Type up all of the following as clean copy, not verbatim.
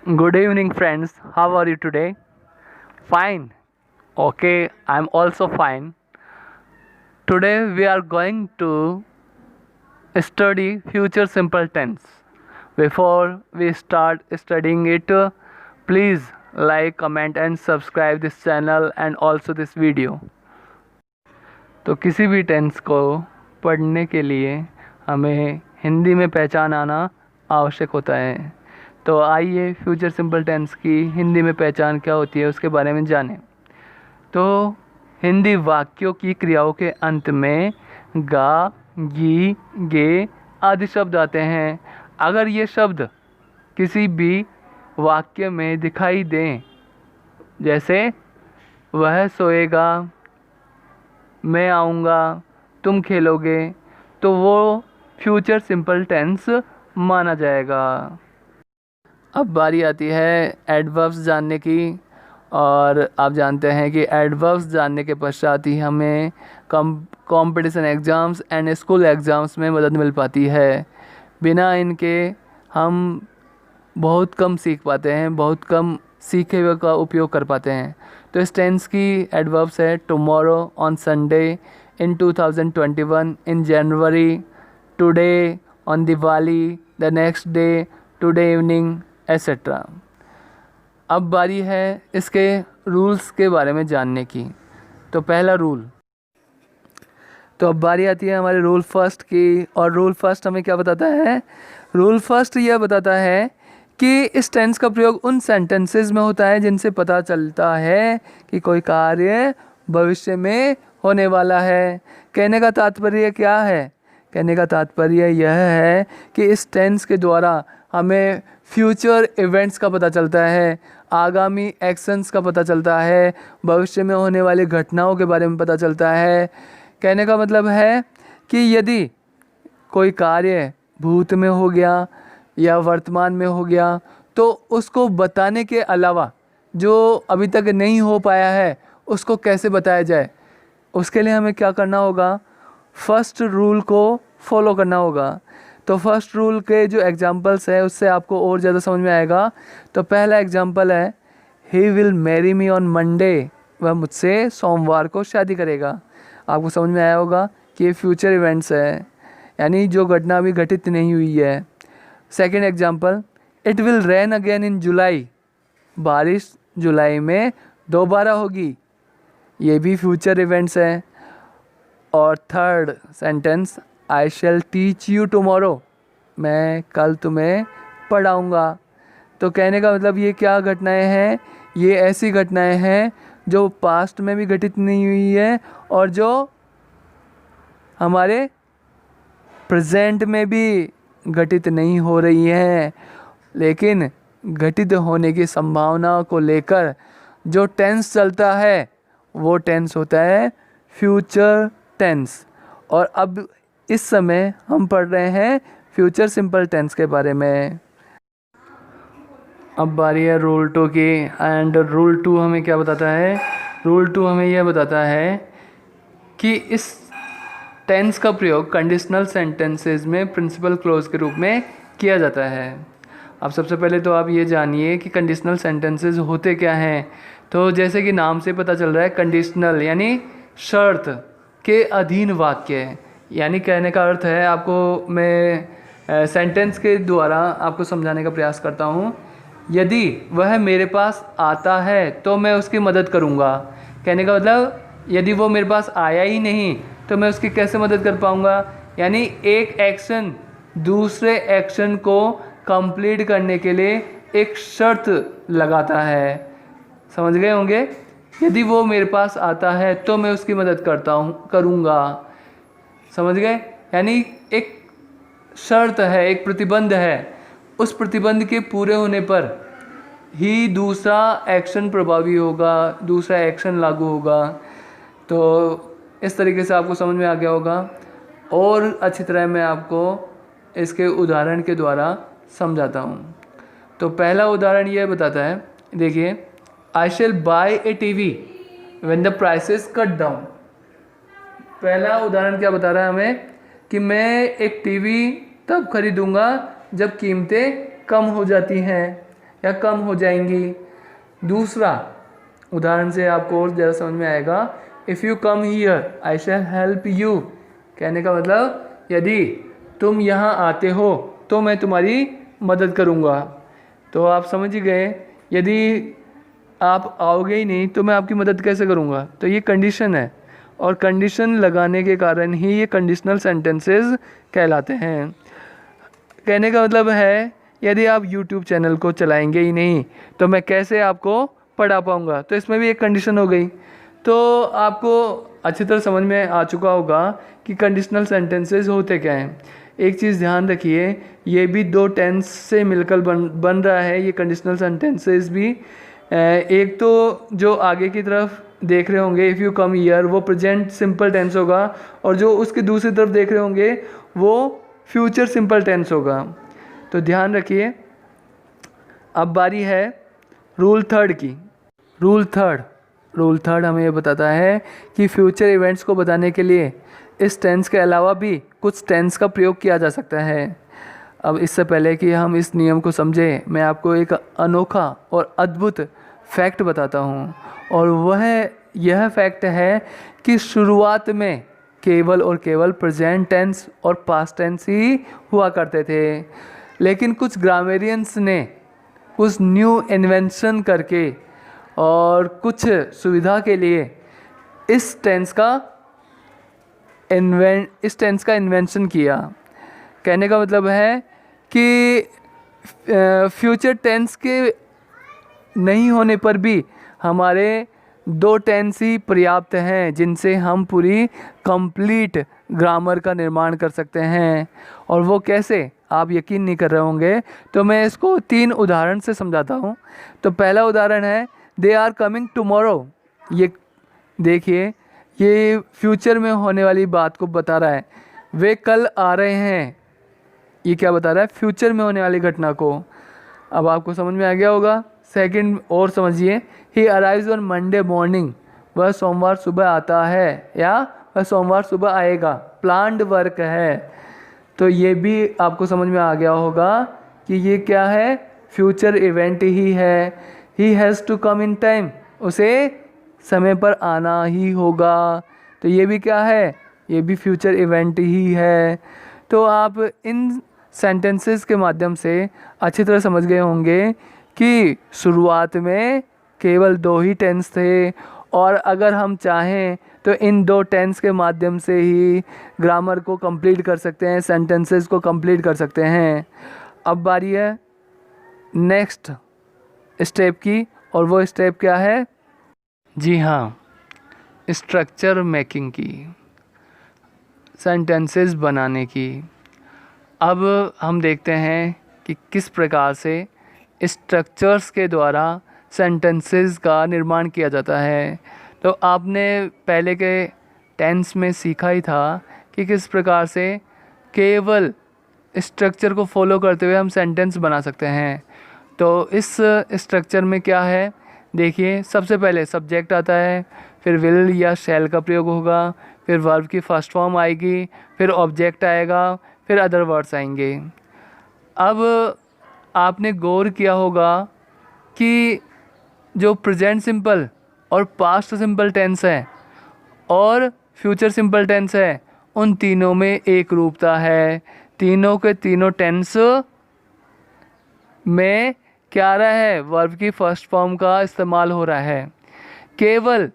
Good evening, friends. How are you today? Fine. Okay, I'm also fine. Today we are going to study future simple tense. Before we start studying it, please like, comment, and subscribe this channel and also this video. तो किसी भी tense को पढ़ने के लिए हमें हिंदी में पहचान आना आवश्यक होता है। तो आइए फ्यूचर सिंपल टेंस की हिंदी में पहचान क्या होती है उसके बारे में जानें। तो हिंदी वाक्यों की क्रियाओं के अंत में गा, गी, गे आदि शब्द आते हैं। अगर ये शब्द किसी भी वाक्य में दिखाई दें, जैसे वह सोएगा, मैं आऊँगा, तुम खेलोगे, तो वो फ्यूचर सिंपल टेंस माना जाएगा। अब बारी आती है एडवर्ब्स जानने की, और आप जानते हैं कि एडवर्ब्स जानने के पश्चात ही हमें competition exams and school exams में मदद मिल पाती है। बिना इनके हम बहुत कम सीख पाते हैं, बहुत कम सीखे हुए का उपयोग कर पाते हैं। तो इस टेंस की एडवर्ब्स है tomorrow, on Sunday, in 2021, in January, today, on Diwali, the next day, today evening, etcetera. अब बारी है इसके रूल्स के बारे में जानने की। तो पहला रूल, तो अब बारी आती है हमारे रूल फर्स्ट की, और रूल फर्स्ट हमें क्या बताता है? रूल फर्स्ट यह बताता है कि इस टेंस का प्रयोग उन सेंटेंसेस में होता है जिनसे पता चलता है कि कोई कार्य भविष्य में होने वाला है। कहने का तात्पर्य क्या है? कहने का तात्पर्य यह है कि इस टेंस के द्वारा हमें फ्यूचर इवेंट्स का पता चलता है, आगामी एक्शंस का पता चलता है, भविष्य में होने वाली घटनाओं के बारे में पता चलता है। कहने का मतलब है कि यदि कोई कार्य भूत में हो गया या वर्तमान में हो गया, तो उसको बताने के अलावा जो अभी तक नहीं हो पाया है उसको कैसे बताया जाए, उसके लिए हमें क्या करना होगा? फर्स्ट रूल को फॉलो करना होगा। तो फर्स्ट रूल के जो एग्जांपल्स है उससे आपको और ज़्यादा समझ में आएगा। तो पहला एग्जांपल है, he will marry me on Monday, वह मुझसे सोमवार को शादी करेगा। आपको समझ में आया होगा कि ये फ्यूचर इवेंट्स है, यानी जो घटना अभी घटित नहीं हुई है। Second example, it will rain again in July, बारिश जुलाई में दोबारा होगी, ये भी फ्यूचर इवेंट्स है। और third sentence, I shall teach you tomorrow, मैं कल तुम्हें पढ़ाऊँगा। तो कहने का मतलब ये क्या घटनाएं हैं? ये ऐसी घटनाएं हैं जो पास्ट में भी घटित नहीं हुई है और जो हमारे प्रेजेंट में भी घटित नहीं हो रही हैं, लेकिन घटित होने की संभावना को लेकर जो टेंस चलता है वो टेंस होता है फ्यूचर टेंस। और अब इस समय हम पढ़ रहे हैं फ्यूचर सिंपल टेंस के बारे में। अब बारी है रूल 2 की, एंड रूल 2 हमें क्या बताता है? रूल 2 हमें यह बताता है कि इस टेंस का प्रयोग कंडीशनल सेंटेंसेस में प्रिंसिपल क्लोज के रूप में किया जाता है। अब सबसे पहले तो आप ये जानिए कि कंडीशनल सेंटेंसेस होते क्या हैं। तो जैसे कि नाम से पता चल रहा है, कंडीशनल यानी शर्त के अधीन वाक्य, यानी कहने का अर्थ है, आपको मैं सेंटेंस के द्वारा आपको समझाने का प्रयास करता हूँ। यदि वह मेरे पास आता है तो मैं उसकी मदद करूँगा। कहने का मतलब, यदि वो मेरे पास आया ही नहीं तो मैं उसकी कैसे मदद कर पाऊँगा? यानी एक एक्शन दूसरे एक्शन को कंप्लीट करने के लिए एक शर्त लगाता है। समझ गए होंगे? यदि वो मेरे पास आता है तो मैं उसकी मदद करूँगा। समझ गए? यानी एक शर्त है, एक प्रतिबंध है, उस प्रतिबंध के पूरे होने पर ही दूसरा एक्शन प्रभावी होगा, दूसरा एक्शन लागू होगा। तो इस तरीके से आपको समझ में आ गया होगा। और अच्छी तरह मैं आपको इसके उदाहरण के द्वारा समझाता हूँ। तो पहला उदाहरण यह बताता है, देखिए, I shall buy a TV when the prices cut down. पहला उदाहरण क्या बता रहा है हमें? कि मैं एक टीवी तब खरीदूंगा जब कीमतें कम हो जाती हैं। या कम हो जाएंगी। दूसरा उदाहरण से आपको और ज़्यादा समझ में आएगा, if you come here I shell help you. कहने का मतलब यदि तुम यहाँ आते हो तो मैं तुम्हारी मदद करूँगा। तो आप समझ ही गए, यदि आप आओगे ही नहीं तो मैं आपकी मदद कैसे करूँगा। तो ये कंडीशन है, और कंडीशन लगाने के कारण ही ये कंडीशनल सेंटेंसेस कहलाते हैं। कहने का मतलब है, यदि आप YouTube चैनल को चलाएंगे ही नहीं तो मैं कैसे आपको पढ़ा पाऊँगा। तो इसमें भी एक कंडीशन हो गई। तो आपको अच्छी तरह समझ में आ चुका होगा कि कंडीशनल सेंटेंसेस होते क्या हैं। एक चीज़ ध्यान रखिए, ये भी दो टेंस से मिलकर बन रहा है ये कंडीशनल सेंटेंसेस भी। एक तो जो आगे की तरफ देख रहे होंगे इफ़ यू कम हियर, वो प्रेजेंट सिंपल टेंस होगा, और जो उसके दूसरी तरफ देख रहे होंगे वो फ्यूचर सिंपल टेंस होगा। तो ध्यान रखिए। अब बारी है रूल थर्ड की। रूल थर्ड हमें ये बताता है कि फ्यूचर इवेंट्स को बताने के लिए इस टेंस के अलावा भी कुछ टेंस का प्रयोग किया जा सकता है। अब इससे पहले कि हम इस नियम को समझें, मैं आपको एक अनोखा और अद्भुत फैक्ट बताता हूँ, और वह यह फैक्ट है कि शुरुआत में केवल और केवल प्रेजेंट टेंस और पास्ट टेंस ही हुआ करते थे, लेकिन कुछ ग्रामेरियंस ने कुछ न्यू इन्वेंशन करके और कुछ सुविधा के लिए इस टेंस का इन्वेंशन किया। कहने का मतलब है कि फ्यूचर टेंस के नहीं होने पर भी हमारे दो टेंस ही पर्याप्त हैं जिनसे हम पूरी कंप्लीट ग्रामर का निर्माण कर सकते हैं। और वो कैसे, आप यकीन नहीं कर रहे होंगे, तो मैं इसको 3 उदाहरण से समझाता हूँ। तो पहला उदाहरण है दे आर कमिंग टुमारो। ये देखिए, ये फ्यूचर में होने वाली बात को बता रहा है, वे कल आ रहे हैं। ये क्या बता रहा है, फ्यूचर में होने वाली घटना को। अब आपको समझ में आ गया होगा। सेकंड और समझिए, ही अराइव्स ऑन मंडे मॉर्निंग, वह सोमवार सुबह आता है या वह सोमवार सुबह आएगा, प्लान्ड वर्क है। तो ये भी आपको समझ में आ गया होगा कि ये क्या है, फ्यूचर इवेंट ही है। He has to come in time, उसे समय पर आना ही होगा। तो ये भी क्या है, ये भी फ्यूचर इवेंट ही है। तो आप इन सेंटेंसेस के माध्यम से अच्छी तरह समझ गए होंगे कि शुरुआत में केवल 2 ही टेंस थे, और अगर हम चाहें तो इन 2 टेंस के माध्यम से ही ग्रामर को कंप्लीट कर सकते हैं, सेंटेंसेस को कंप्लीट कर सकते हैं। अब बारी है नेक्स्ट स्टेप की, और वो स्टेप क्या है, जी हाँ, स्ट्रक्चर मेकिंग की, सेंटेंसेस बनाने की। अब हम देखते हैं कि किस प्रकार से स्ट्रक्चर्स के द्वारा सेंटेंसेस का निर्माण किया जाता है। तो आपने पहले के टेंस में सीखा ही था कि किस प्रकार से केवल स्ट्रक्चर को फॉलो करते हुए हम सेंटेंस बना सकते हैं। तो इस स्ट्रक्चर में क्या है, देखिए, सबसे पहले सब्जेक्ट आता है, फिर विल या शैल का प्रयोग होगा, फिर वर्ब की फर्स्ट फॉर्म आएगी, फिर ऑब्जेक्ट आएगा, फिर अदर वर्ड्स आएंगे। अब आपने गौर किया होगा कि जो प्रेजेंट सिंपल और पास्ट सिंपल टेंस है और फ्यूचर सिंपल टेंस है, उन तीनों में एक रूपता है। तीनों के तीनों टेंस में क्या आ रहा है, वर्ब की फर्स्ट फॉर्म का इस्तेमाल हो रहा है। केवल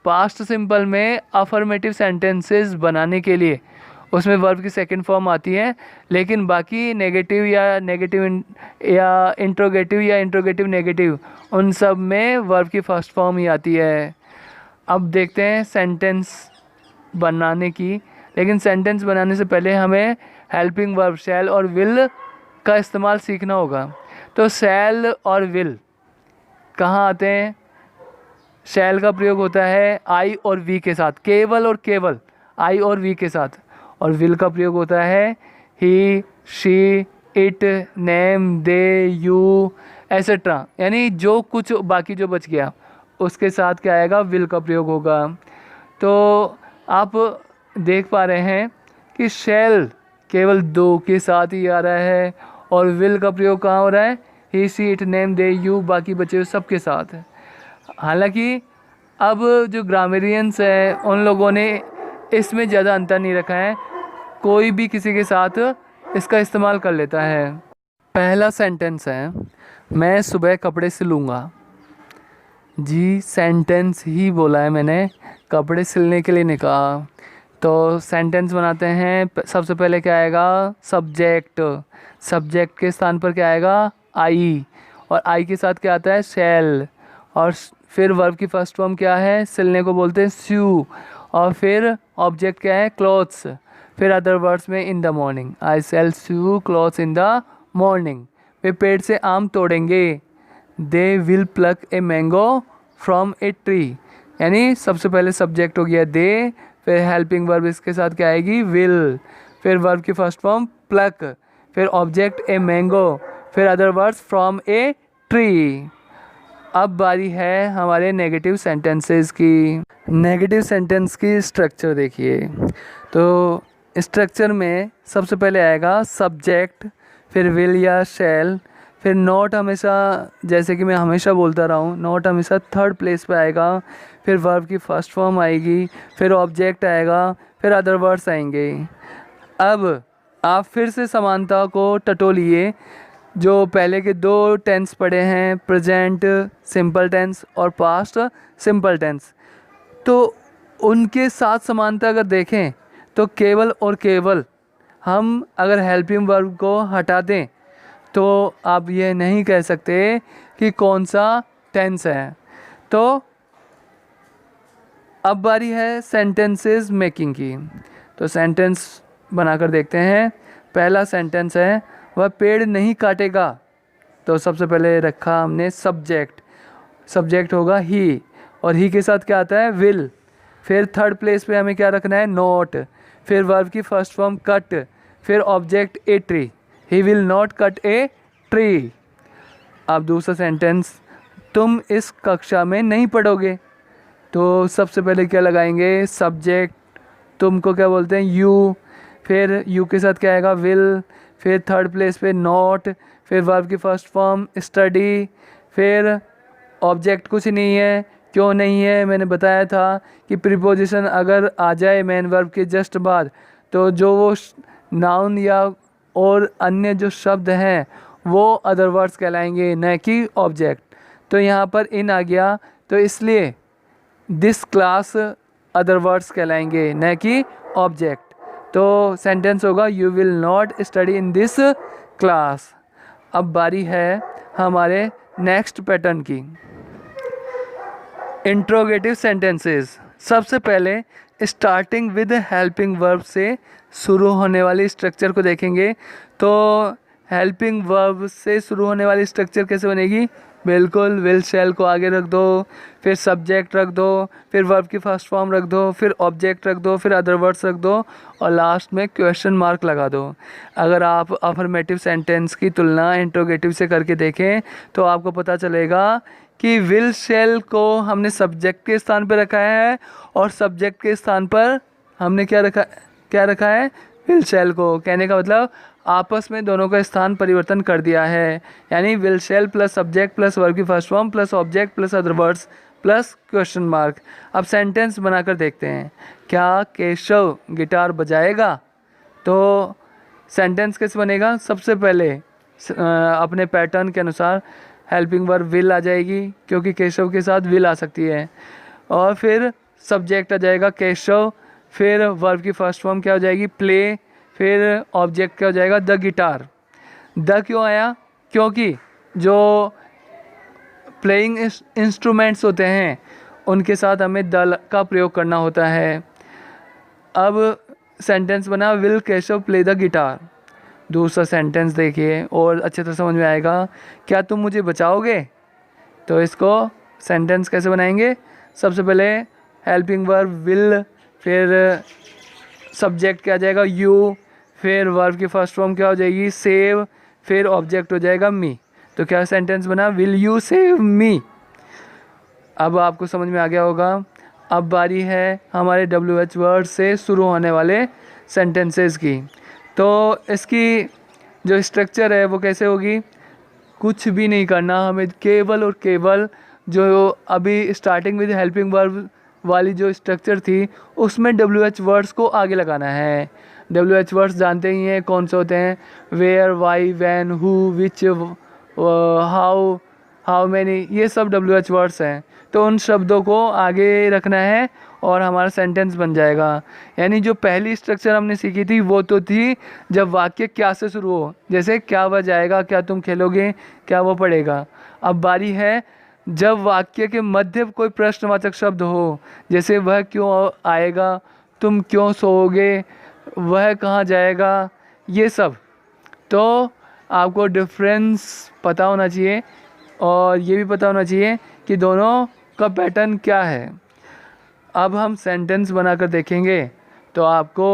पास्ट सिंपल में अफर्मेटिव सेंटेंसेस बनाने के लिए उसमें वर्ब की सेकंड फॉर्म आती है, लेकिन बाकी नेगेटिव या इंट्रोगेटिव नेगेटिव, उन सब में वर्ब की फर्स्ट फॉर्म ही आती है। अब देखते हैं सेंटेंस बनाने की, लेकिन सेंटेंस बनाने से पहले हमें हेल्पिंग वर्ब शैल और विल का इस्तेमाल सीखना होगा। तो शैल और विल कहाँ आते हैं, शैल का प्रयोग होता है आई और वी के साथ, केवल और केवल आई और वी के साथ, और विल का प्रयोग होता है he, she, it, name, they, you etcetera, यानी जो कुछ बाकी जो बच गया उसके साथ क्या आएगा, विल का प्रयोग होगा। तो आप देख पा रहे हैं कि शैल केवल 2 के साथ ही आ रहा है, और विल का प्रयोग कहाँ हो रहा है, he she it name they you बाकी बचे हुए सबके साथ है। हालांकि अब जो ग्रामेरियंस है उन लोगों ने इसमें ज़्यादा अंतर नहीं रखा है, कोई भी किसी के साथ इसका इस्तेमाल कर लेता है। पहला सेंटेंस है मैं सुबह कपड़े सिलूँगा। जी सेंटेंस ही बोला है मैंने, कपड़े सिलने के लिए नहीं कहा। तो सेंटेंस बनाते हैं। सबसे पहले क्या आएगा, सब्जेक्ट। सब्जेक्ट के स्थान पर क्या आएगा, आई, और आई के साथ क्या आता है, शैल। और फिर वर्ब की फर्स्ट फॉर्म क्या है, सिलने को बोलते हैं स्यू। और फिर ऑब्जेक्ट क्या है, क्लॉथ्स। फिर अदर वर्ड्स में in the morning, I shall sew clothes in the morning. वे पेड़ से आम तोड़ेंगे। They will pluck a mango from a tree. यानी सबसे पहले सब्जेक्ट हो गया दे, फिर हेल्पिंग वर्ब इसके साथ क्या आएगी, विल। फिर वर्ब की फर्स्ट फॉर्म प्लक, फिर ऑब्जेक्ट ए मैंगो, फिर other words from a tree. अब बारी है हमारे नेगेटिव सेंटेंसेस की। नेगेटिव सेंटेंस की स्ट्रक्चर देखिए। तो स्ट्रक्चर में सबसे पहले आएगा सब्जेक्ट, फिर विल या शैल, फिर नॉट हमेशा, जैसे कि मैं हमेशा बोलता रहा हूँ, नॉट हमेशा थर्ड प्लेस पे आएगा। फिर वर्ब की फर्स्ट फॉर्म आएगी, फिर ऑब्जेक्ट आएगा, फिर अदर वर्ड्स आएंगे। अब आप फिर से समानता को टटोलिए। जो पहले के दो टेंस पढ़े हैं, प्रेजेंट सिंपल टेंस और पास्ट सिंपल टेंस, तो उनके साथ समानता अगर देखें तो केवल और केवल हम अगर हेल्पिंग वर्ब को हटा दें तो आप ये नहीं कह सकते कि कौन सा टेंस है। तो अब बारी है सेंटेंसेस मेकिंग की। तो सेंटेंस बनाकर देखते हैं। पहला सेंटेंस है वह पेड़ नहीं काटेगा। तो सबसे पहले रखा हमने सब्जेक्ट, सब्जेक्ट होगा ही, और ही के साथ क्या आता है, विल। फिर थर्ड प्लेस पे हमें क्या रखना है, नॉट। फिर वर्ब की फर्स्ट फॉर्म कट, फिर object a tree. He will not cut a tree. अब दूसरा सेंटेंस, तुम इस कक्षा में नहीं पढ़ोगे। तो सबसे पहले क्या लगाएंगे, सब्जेक्ट, तुमको क्या बोलते हैं, यू। फिर यू के साथ क्या आएगा, विल। फिर थर्ड प्लेस पे नॉट, फिर वर्ब की फर्स्ट फॉर्म स्टडी, फिर ऑब्जेक्ट कुछ नहीं है। क्यों नहीं है, मैंने बताया था कि प्रीपोजिशन अगर आ जाए मेन वर्ब के जस्ट बाद, तो जो वो नाउन या और अन्य जो शब्द हैं वो अदर वर्ड्स कहलाएंगे, न कि ऑब्जेक्ट। तो यहाँ पर इन आ गया, तो इसलिए दिस क्लास अदर वर्ड्स कहलाएंगे, न कि ऑब्जेक्ट। तो सेंटेंस होगा you will not study in this class. अब बारी है हमारे नेक्स्ट पैटर्न की, इंट्रोगेटिव सेंटेंसेस। सबसे पहले स्टार्टिंग विद हेल्पिंग वर्ब से शुरू होने वाली स्ट्रक्चर को देखेंगे। तो हेल्पिंग वर्ब से शुरू होने वाली स्ट्रक्चर कैसे बनेगी, बिल्कुल विल शैल को आगे रख दो, फिर सब्जेक्ट रख दो, फिर वर्ब की फर्स्ट फॉर्म रख दो, फिर ऑब्जेक्ट रख दो, फिर अदर वर्ड्स रख दो, और लास्ट में क्वेश्चन मार्क लगा दो। अगर आप अफर्मेटिव सेंटेंस की तुलना इंट्रोगेटिव से करके देखें तो आपको पता चलेगा कि विल शैल को हमने सब्जेक्ट के स्थान पर रखा है, और सब्जेक्ट के स्थान पर हमने क्या रखा है, विल शैल को। कहने का मतलब आपस में दोनों का स्थान परिवर्तन कर दिया है। यानी will shall plus subject plus verb की first form plus object plus other words plus question mark. अब सेंटेंस बनाकर देखते हैं। क्या केशव गिटार बजाएगा? तो सेंटेंस कैसे बनेगा, सबसे पहले अपने पैटर्न के अनुसार हेल्पिंग वर्ब विल आ जाएगी, क्योंकि केशव के साथ विल आ सकती है, और फिर सब्जेक्ट आ जाएगा केशव, फिर वर्ब की फर्स्ट फॉर्म क्या हो जाएगी, प्ले, फिर ऑब्जेक्ट क्या हो जाएगा, द गिटार। द क्यों आया, क्योंकि जो प्लेइंग इंस्ट्रूमेंट्स होते हैं उनके साथ हमें द का प्रयोग करना होता है। अब सेंटेंस बना will Keshav play the guitar. दूसरा सेंटेंस देखिए और अच्छे तरह समझ में आएगा। क्या तुम मुझे बचाओगे? तो इसको सेंटेंस कैसे बनाएंगे, सबसे पहले हेल्पिंग वर्ब विल, फिर सब्जेक्ट क्या आ जाएगा यू, फिर वर्ब की फर्स्ट फॉर्म क्या हो जाएगी सेव, फिर ऑब्जेक्ट हो जाएगा मी। तो क्या सेंटेंस बना, विल यू सेव मी। अब आपको समझ में आ गया होगा। अब बारी है हमारे WH वर्ड से शुरू होने वाले सेंटेंसेस की। तो इसकी जो स्ट्रक्चर है वो कैसे होगी, कुछ भी नहीं करना, हमें केवल और केवल जो अभी स्टार्टिंग विद हेल्पिंग वर्ब वाली जो स्ट्रक्चर थी उसमें WH वर्ड्स को आगे लगाना है। WH वर्ड्स जानते ही हैं कौन से होते हैं, where, why, when, who, which, how many, ये सब WH वर्ड्स हैं। तो उन शब्दों को आगे रखना है और हमारा सेंटेंस बन जाएगा। यानी जो पहली स्ट्रक्चर हमने सीखी थी वो तो थी जब वाक्य क्या से शुरू हो, जैसे क्या वह जाएगा, क्या तुम खेलोगे, क्या वो पढ़ेगा। अब बारी है जब वाक्य के मध्य कोई प्रश्नवाचक शब्द हो, जैसे वह क्यों आएगा, तुम क्यों सोओगे, वह कहाँ जाएगा, ये सब। तो आपको डिफरेंस पता होना चाहिए और ये भी पता होना चाहिए कि दोनों का पैटर्न क्या है। अब हम सेंटेंस बनाकर देखेंगे तो आपको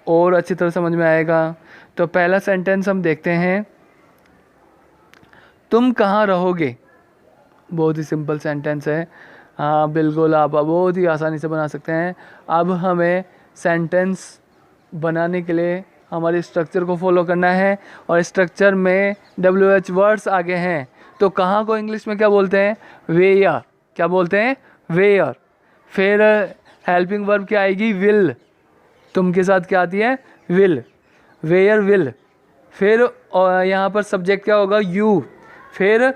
और अच्छी तरह समझ में आएगा। तो पहला सेंटेंस हम देखते हैं, तुम कहाँ रहोगे। बहुत ही सिंपल सेंटेंस है, हाँ बिल्कुल आप बहुत ही आसानी से बना सकते हैं। अब हमें सेंटेंस बनाने के लिए हमारे स्ट्रक्चर को फॉलो करना है और स्ट्रक्चर में WH वर्ड्स आगे हैं। तो कहाँ को इंग्लिश में क्या बोलते हैं, वेयर। क्या बोलते हैं, वेयर। फिर हेल्पिंग वर्ब क्या आएगी, विल। तुम के साथ क्या आती है, विल, वेयर विल। फिर यहाँ पर सब्जेक्ट क्या होगा, यू। फिर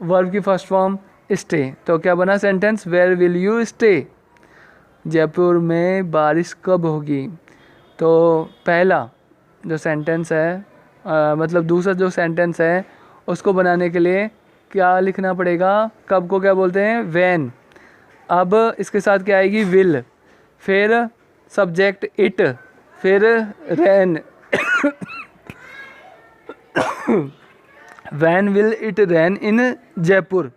वर्ब की फर्स्ट फॉर्म स्टे। तो क्या बना sentence, where will you stay. Jaipur में बारिश कब होगी। तो पहला जो सेंटेंस है मतलब दूसरा जो सेंटेंस है उसको बनाने के लिए क्या लिखना पड़ेगा, कब को क्या बोलते हैं, वैन। अब इसके साथ क्या आएगी, विल। फिर सब्जेक्ट इट। फिर रैन वैन विल इट रैन इन जयपुर।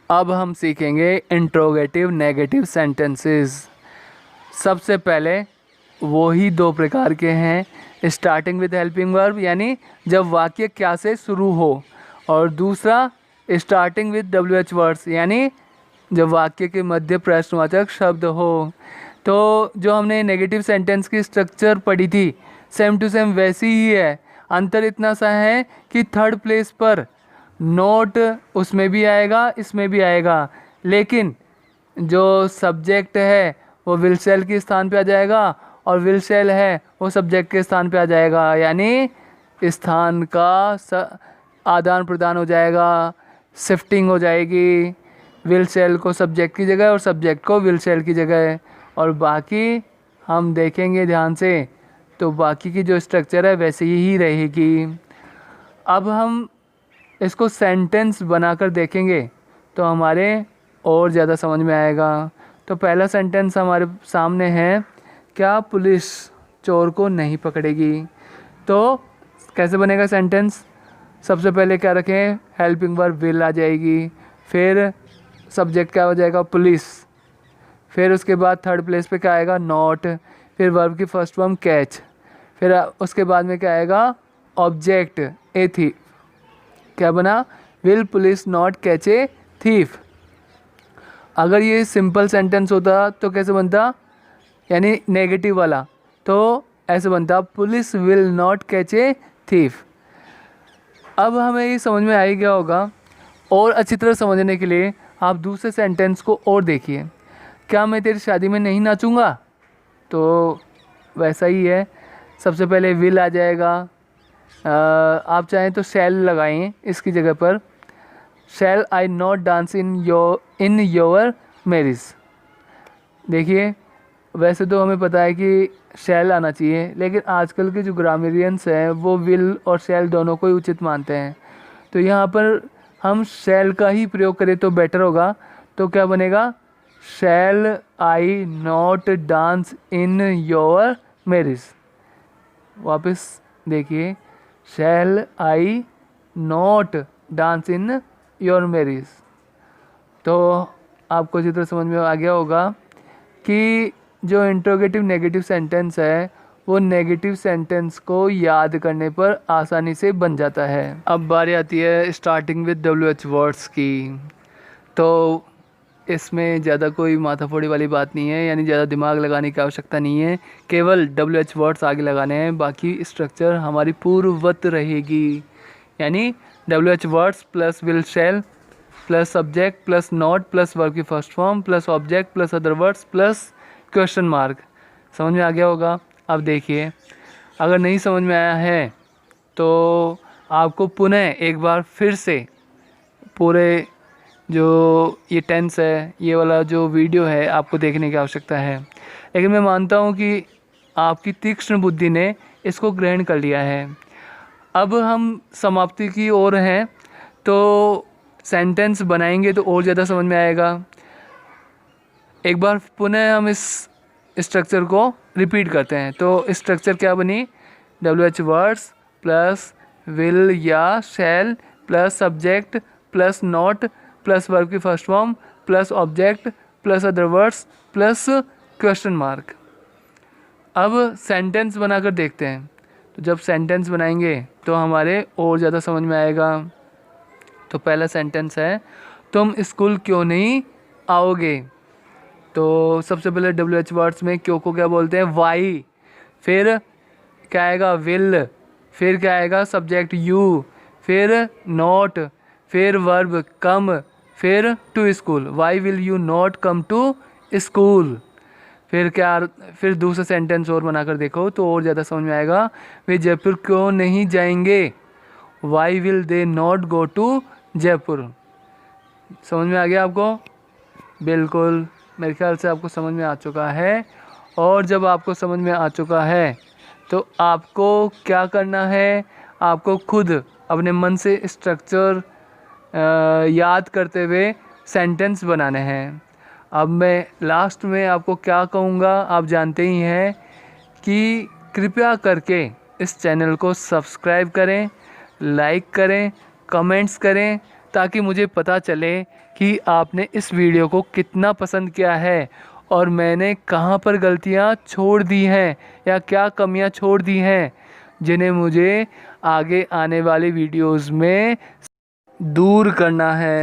अब हम सीखेंगे इंट्रोगेटिव नेगेटिव सेंटेंसेस। सबसे पहले वही दो प्रकार के हैं, स्टार्टिंग विद हेल्पिंग वर्ब यानी जब वाक्य क्या से शुरू हो, और दूसरा स्टार्टिंग विद WH वर्ड्स यानी जब वाक्य के मध्य प्रश्नवाचक शब्द हो। तो जो हमने नेगेटिव सेंटेंस की स्ट्रक्चर पढ़ी थी सेम टू सेम वैसी ही है। अंतर इतना सा है कि थर्ड प्लेस पर नोट उसमें भी आएगा, इसमें भी आएगा, लेकिन जो सब्जेक्ट है वो विल सेल के स्थान पे आ जाएगा और विल सेल है वो सब्जेक्ट के स्थान पे आ जाएगा। यानी स्थान का आदान प्रदान हो जाएगा, शिफ्टिंग हो जाएगी, विल सेल को सब्जेक्ट की जगह और सब्जेक्ट को विल सेल की जगह। और बाकी हम देखेंगे ध्यान से तो बाकी की जो स्ट्रक्चर है वैसे ही रहेगी। अब हम इसको सेंटेंस बनाकर देखेंगे तो हमारे और ज़्यादा समझ में आएगा। तो पहला सेंटेंस हमारे सामने है, क्या पुलिस चोर को नहीं पकड़ेगी। तो कैसे बनेगा सेंटेंस, सबसे पहले क्या रखें, हेल्पिंग वर्ब विल आ जाएगी, फिर सब्जेक्ट क्या हो जाएगा, पुलिस, फिर उसके बाद थर्ड प्लेस पे क्या आएगा, नॉट, फिर वर्ब की फर्स्ट फॉर्म कैच, फिर उसके बाद में क्या आएगा, ऑब्जेक्ट ए थीफ। क्या बना, will police not catch a thief. अगर ये सिंपल सेंटेंस होता तो कैसे बनता, यानी नेगेटिव वाला, तो ऐसे बनता, police will not catch a thief. अब हमें ये समझ में आ ही गया होगा। और अच्छी तरह समझने के लिए आप दूसरे सेंटेंस को और देखिए, क्या मैं तेरी शादी में नहीं नाचूंगा, तो वैसा ही है। सबसे पहले विल आ जाएगा, आप चाहें तो शैल लगाएं इसकी जगह पर, shall I not dance in your marriage. देखिए वैसे तो हमें पता है कि शैल आना चाहिए, लेकिन आजकल के जो ग्रामेरियंस हैं वो विल और शैल दोनों को ही उचित मानते हैं। तो यहाँ पर हम शैल का ही प्रयोग करें तो बेटर होगा। तो क्या बनेगा, shall I not dance in your marriage. वापस देखिए, shall I not dance in your marriage. तो आपको अच्छी तरह समझ में आ गया होगा कि जो इंट्रोगेटिव नेगेटिव सेंटेंस है वो नेगेटिव सेंटेंस को याद करने पर आसानी से बन जाता है। अब बारी आती है स्टार्टिंग विद WH वर्ड्स की। तो इसमें ज़्यादा कोई माथाफोड़ी वाली बात नहीं है, यानी ज़्यादा दिमाग लगाने की आवश्यकता नहीं है, केवल WH वर्ड्स आगे लगाने हैं, बाकी स्ट्रक्चर हमारी पूर्ववत रहेगी। यानी WH words plus will shall plus subject plus not plus verb की first form plus object plus other words plus question mark. समझ में आ गया होगा। अब देखिए, अगर नहीं समझ में आया है तो आपको पुनः एक बार फिर से पूरे जो ये टेंस है, ये वाला जो वीडियो है, आपको देखने की आवश्यकता है। लेकिन मैं मानता हूँ कि आपकी तीक्ष्ण बुद्धि ने इसको ग्रहण कर लिया है। अब हम समाप्ति की ओर हैं, तो सेंटेंस बनाएंगे तो और ज़्यादा समझ में आएगा। एक बार पुनः हम इस स्ट्रक्चर को रिपीट करते हैं। तो स्ट्रक्चर क्या बनी? WH वर्ड्स प्लस विल या shall plus subject plus not plus verb की first form plus object plus other words plus question mark. अब सेंटेंस बनाकर देखते हैं। तो जब सेंटेंस बनाएंगे तो हमारे और ज़्यादा समझ में आएगा। तो पहला सेंटेंस है, तुम स्कूल क्यों नहीं आओगे? तो सबसे पहले WH वर्ड्स में क्यों को क्या बोलते हैं? वाई। फिर क्या आएगा? विल। फिर क्या आएगा? Subject you. फिर नॉट। फिर वर्ब कम। फिर to school. Why will you not come to school. फिर क्या? फिर दूसरा सेंटेंस और बनाकर देखो तो और ज़्यादा समझ में आएगा। वे जयपुर क्यों नहीं जाएंगे? Why will they not go to Jaipur. समझ में आ गया आपको? बिल्कुल, मेरे ख्याल से आपको समझ में आ चुका है। और जब आपको समझ में आ चुका है तो आपको क्या करना है? आपको खुद अपने मन से स्ट्रक्चर याद करते हुए सेंटेंस बनाने हैं। अब मैं लास्ट में आपको क्या कहूँगा, आप जानते ही हैं कि कृपया करके इस चैनल को सब्सक्राइब करें, लाइक करें, कमेंट्स करें, ताकि मुझे पता चले कि आपने इस वीडियो को कितना पसंद किया है और मैंने कहाँ पर गलतियाँ छोड़ दी हैं या क्या कमियाँ छोड़ दी हैं, जिन्हें मुझे आगे आने वाली वीडियोज़ में दूर करना है।